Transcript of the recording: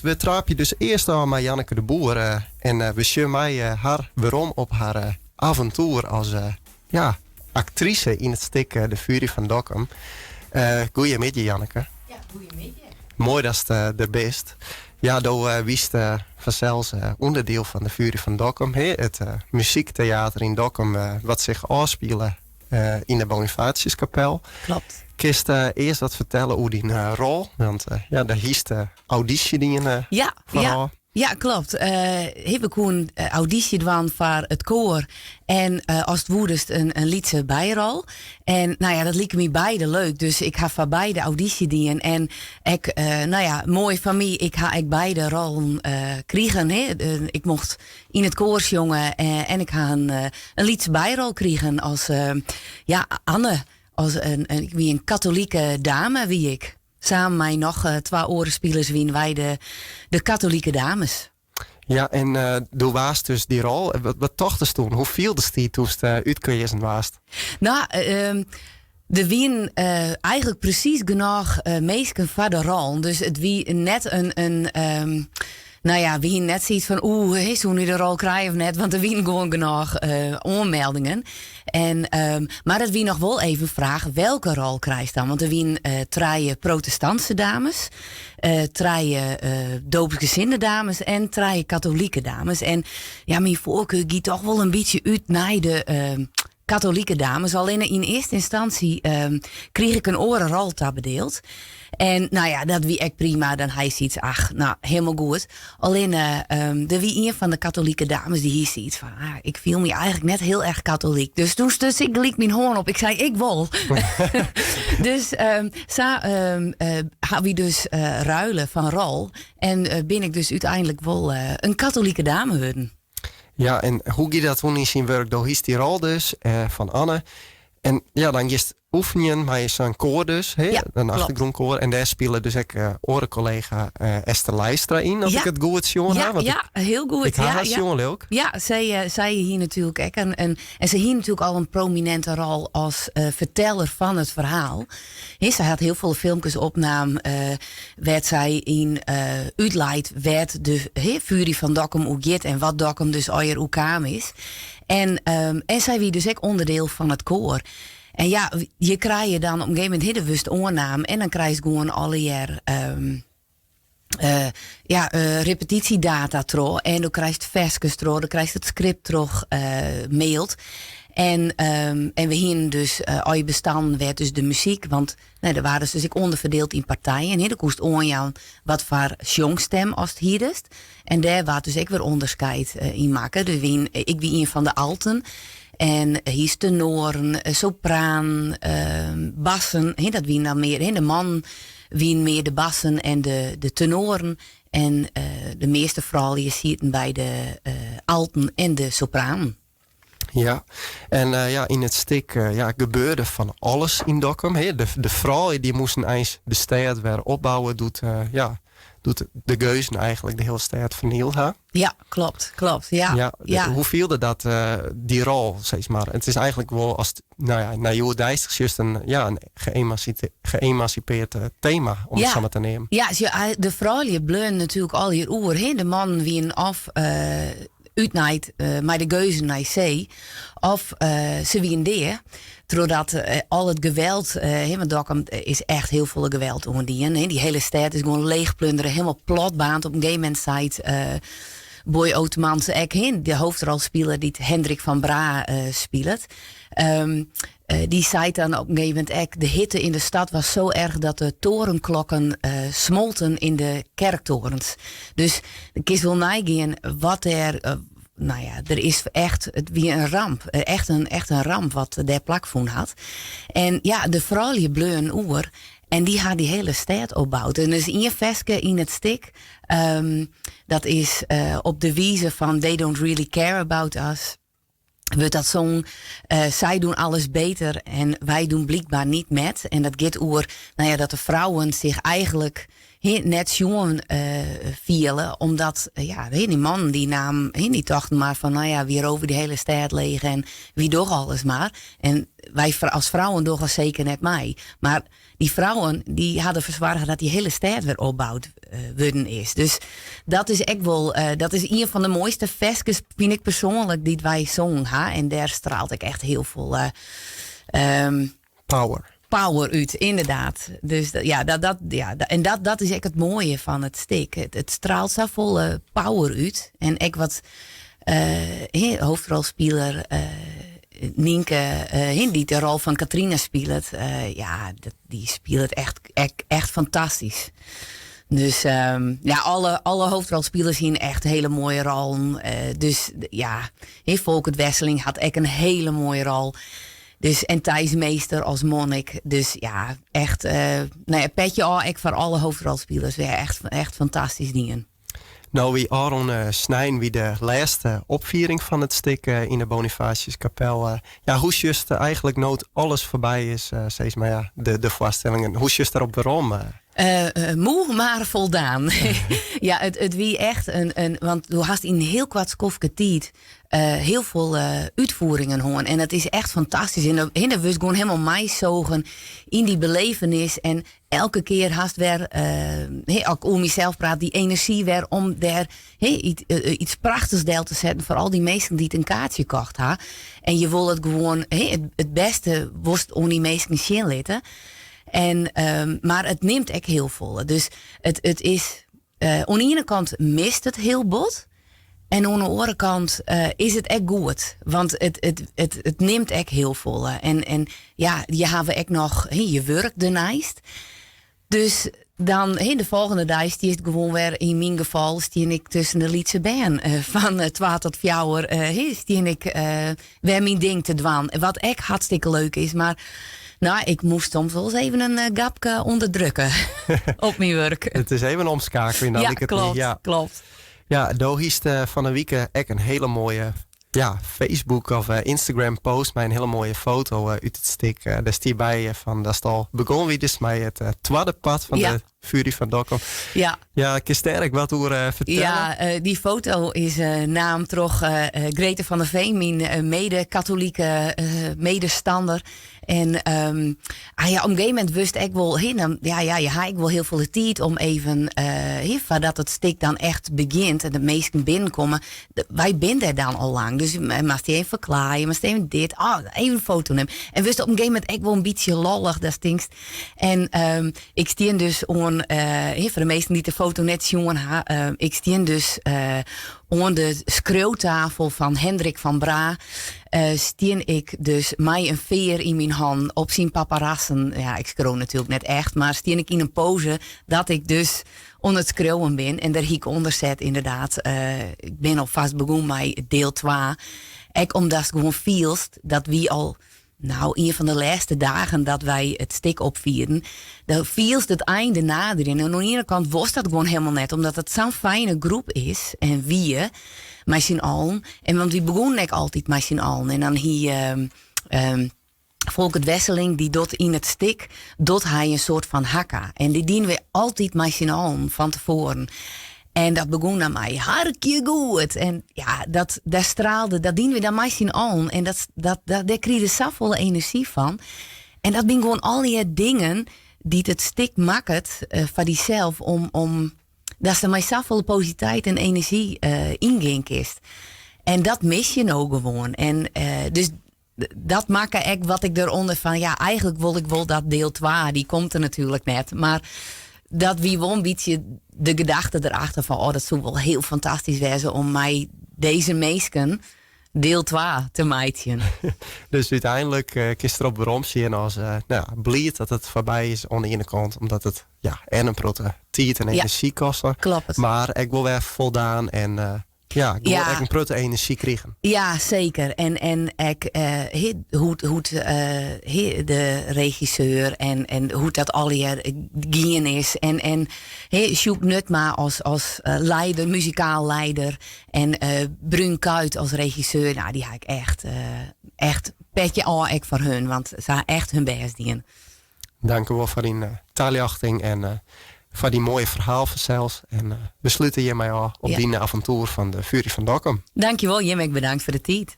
We traapje dus eerst aan met Janneke de Boer. En we zien mij haar waarom op haar avontuur als actrice in het stuk De Furie van Dokkum. Goeiemiddag Janneke. Ja, goeiemiddag. Mooi dat is de best. Ja, daar wist vanzelfs onderdeel van De Furie van Dokkum. Het muziektheater in Dokkum wat zich afspelen in de Bonifatiuskapel. Klopt. Kist eerst wat vertellen hoe die rol, want daar hiest de auditie die je Ja, klopt. Heb ik een auditie gedaan voor het koor en als het woedest een liedse bijrol. En nou ja, dat liep me beide leuk. Dus ik ga voor beide auditie dienen. En ik, mooi van mij, ik ga beide rollen krijgen. Ik mocht in het koor jongen en ik ga een liedse bijrol krijgen als Anne. Als wie een katholieke dame, wie ik. Samen met nog 2 orenspelers wien wij de katholieke dames. Ja, en toen was dus die rol. Wat tocht er toen? Hoe viel de die toen je uitgewezen was? Nou, de wien eigenlijk precies genoeg meesken voor de rol. Dus het wie net wie net ziet van is hoe nu de rol krijgen of net, want er wien gewoon genoeg aanmeldingen. En, maar dat wie nog wel even vragen welke rol krijgt dan. Want er wien 3 protestantse dames, 3 doopsgezinde dames en 3 katholieke dames. En ja, mijn voorkeur gaat toch wel een beetje uit naar de katholieke dames. Alleen in eerste instantie kreeg ik een orenrol bedeeld. En nou ja, dat wie ik prima. Dan hij ziet, helemaal goed. Alleen de wie een van de katholieke dames die hier ziet van, ik viel me eigenlijk net heel erg katholiek. Dus toen stus ik liep mijn hoorn op. Ik zei, ik wil. Dus gaan we dus ruilen van rol. En ben ik dus uiteindelijk wel een katholieke dame worden. Ja, en hoe gaat dat toen in zijn werk? Door is die rol dus van Anne. En ja, dan is het oefenen, maar is een koor dus, een achtergrondkoor. En daar spelen dus ook orencollega Esther Leistra in, als ik het goed zie. Ja, heel goed. Ik haal haar jongen leuk. Ja, zij hier natuurlijk ook. En ze hier natuurlijk al een prominente rol als verteller van het verhaal. Zij had heel veel filmpjes opname, werd zij in uitleid, werd de Furie van Dokkum hoe gaat en wat Dokkum dus ooit hoe kwam is. En zij wie dus ook onderdeel van het koor. En ja, je krijg je dan op een gegeven moment heel bewust oornaam. En dan krijg je gewoon alle jaar repetitiedata terug. En dan krijg je het versjes terug. Dan krijg je het script terug mailt. En we hingen dus, al je bestand werd dus de muziek. Want er waren dus ik onderverdeeld in partijen. En dan koest Onjan wat voor jongstem als het hier is. En daar was dus ik weer onderscheid in maken. Dus ik wie een van de alten. En hier is tenoren, sopraan, bassen. Dat wie dan meer. De man wie meer de bassen en de tenoren. En de meeste vrouwen je ziet bij de alten en de sopraan. Ja, en in het stuk gebeurde van alles in Dokkum. De vrouwen die moesten eens de stad weer opbouwen, doet de geuzen eigenlijk de hele stad vernield. Ja, klopt. Ja. Hoe viel dat die rol, zeg maar? Het is eigenlijk wel als naar jouw dijstig juist een geëmancipeerd thema om het samen te nemen. Ja, de vrouwen bleun natuurlijk al hier oer. De man wie een af uitnijd maar de geuzen naar zee. Of ze wie een deer. Doordat al het geweld, want Dokkum is echt heel veel geweld onder die hele stad is gewoon leegplunderen, helemaal platbaand. Op een gegeven moment zei Boy Otemans de hoofdrolspeler die Hendrik van Bra speelt. Die zei dan op een gegeven moment de hitte in de stad was zo erg dat de torenklokken smolten in de kerktorens. Dus de kist wil nagaan wat er is echt wie een ramp. Echt een ramp wat daar plakvoen had. En ja, de vrouwelijke bleun oer. En die had die hele stad opgebouwd. En er is één versje in het stuk. Dat is op de wijze van They Don't Really Care About Us. Wordt dat song, zij doen alles beter en wij doen blijkbaar niet met. En dat gaat oer, dat de vrouwen zich eigenlijk net jongen vielen. Omdat die man die naam, die dachten maar van nou ja, weer over die hele stad liggen en wie toch alles maar. En wij als vrouwen toch als zeker net mij. Maar die vrouwen die hadden verzorgen dat die hele stad weer opgebouwd worden is. Dus dat is echt wel, dat is een van de mooiste festjes, vind ik persoonlijk, die wij zongen. En daar straalt ik echt heel veel power uit, inderdaad. Dus dat is echt het mooie van het stik. Het straalt zo vol power uit. En ik wat hoofdrolspeler Nienke, die de rol van Katrina speelt, die speelt echt fantastisch. Dus alle hoofdrolspelers zien echt hele mooie rollen. Volkert Wesseling had echt een hele mooie rol. Dus, en Thijs Meester als monnik. Dus ja, echt petje al ik voor alle hoofdrolspelers. Weer echt fantastisch dingen. Nou, wie Aaron Snijn, wie de laatste opviering van het stik in de Bonifatiuskapel. Hoe just eigenlijk nooit alles voorbij is, steeds maar de voorstellingen. Hoe just daarop waarom? Moe, maar voldaan. Ja, het wie echt want je had in heel kwart tijd heel veel uitvoeringen horen. En het is echt fantastisch. En we gewoon helemaal meezogen in die belevenis. En elke keer haast weer, ook om mezelf praat, die energie weer om daar iets prachtigs deel te zetten voor al die mensen die het een kaartje kocht. En je wil het gewoon, het beste worst om die mensen zien litten. Maar het neemt echt heel veel. Dus het is, aan de ene kant mist het heel bot. En aan de andere kant is het echt goed. Want het neemt echt heel veel. En je hebt echt nog je werk ernaast. Dus dan de volgende dag die is het gewoon weer, in mijn geval, stie ik tussen de Lietse baan. Van 12 tot 4 uur stie ik weer mijn ding te doen. Wat echt hartstikke leuk is. Maar nou, ik moest soms wel eens even een gapje onderdrukken op mijn werk. Het is even omschakelen. Dan Klopt. Ja, daar is van de week echt een hele mooie Facebook of Instagram post met een hele mooie foto uit het stik. Daar stier bij van, dat is al begonnen wie dus met het tweede pad van de Fury van Dokkum. Ja, ik kan sterk wat over vertellen. Ja, die foto is naam toch Grete van der Veen, mijn mede-katholieke medestander. En op een gegeven moment wist ik wel, ik wel heel veel de tijd om even, voordat het stik dan echt begint en de meesten binnenkomen, wij zijn er dan al lang. Dus je moest even verklaren, je moest even dit, even een foto nemen. En wist op een gegeven moment ik wel een beetje lollig, dat stinkt. En ik stien dus voor de meesten die de foto net zien, ik stien dus aan de schreeuwtafel van Hendrik van Bra. Stien ik dus mij een veer in mijn hand op zijn paparassen. Ja, ik schreeuw natuurlijk net echt, maar stien ik in een pose dat ik dus on het schreeuwen ben. En daar hiek onder zet inderdaad. Ik ben al vast begonnen met deel 2. Ik omdat het gewoon feels dat wie al, een van de laatste dagen dat wij het stik opvieren, dan feels het einde nader. En aan de ene kant was dat gewoon helemaal net, omdat het zo'n fijne groep is. En wie met z'n allen. En want die begonnen ik altijd met z'n allen. En dan hier Volkert Wesseling, die doet in het stik, doet hij een soort van hakka. En die dienen we altijd met z'n allen van tevoren. En dat begon aan mij hartje goed. En ja, dat straalde, dat dienen we dan met z'n allen. En daar kreeg je zoveel energie van. En dat zijn gewoon al die dingen die het stik maakt van diezelf om dat ze mij zoveel positiviteit en energie inging kist. En dat mis je nou gewoon. En dus dat maakt echt wat ik eronder van, eigenlijk wil ik wel dat deel 2, die komt er natuurlijk net. Maar dat wie wel een beetje de gedachte erachter van, dat zou wel heel fantastisch wezen om mij deze meesken deel 2 te maken. Dus uiteindelijk kies erop waarom zien als blij dat het voorbij is aan de ene kant, omdat het en een protte tijd en energie kost. Klopt. Maar ik wil weer voldaan en ik wil echt een protte energie krijgen. Ja, zeker. En ik hoe de regisseur en hoe dat al hier gaan is. En Sjoep Nutma als leider, muzikaal leider. En Brun Kuit als regisseur. Nou, die ga ik echt petje al ik voor hun. Want ze hebben echt hun best doen. Dank u wel voor die taalachting. En voor die mooie verhaal zelfs. En we sluiten hiermee al op die avontuur van de Fury van Dokkum. Dankjewel, Jim. Bedankt voor de tijd.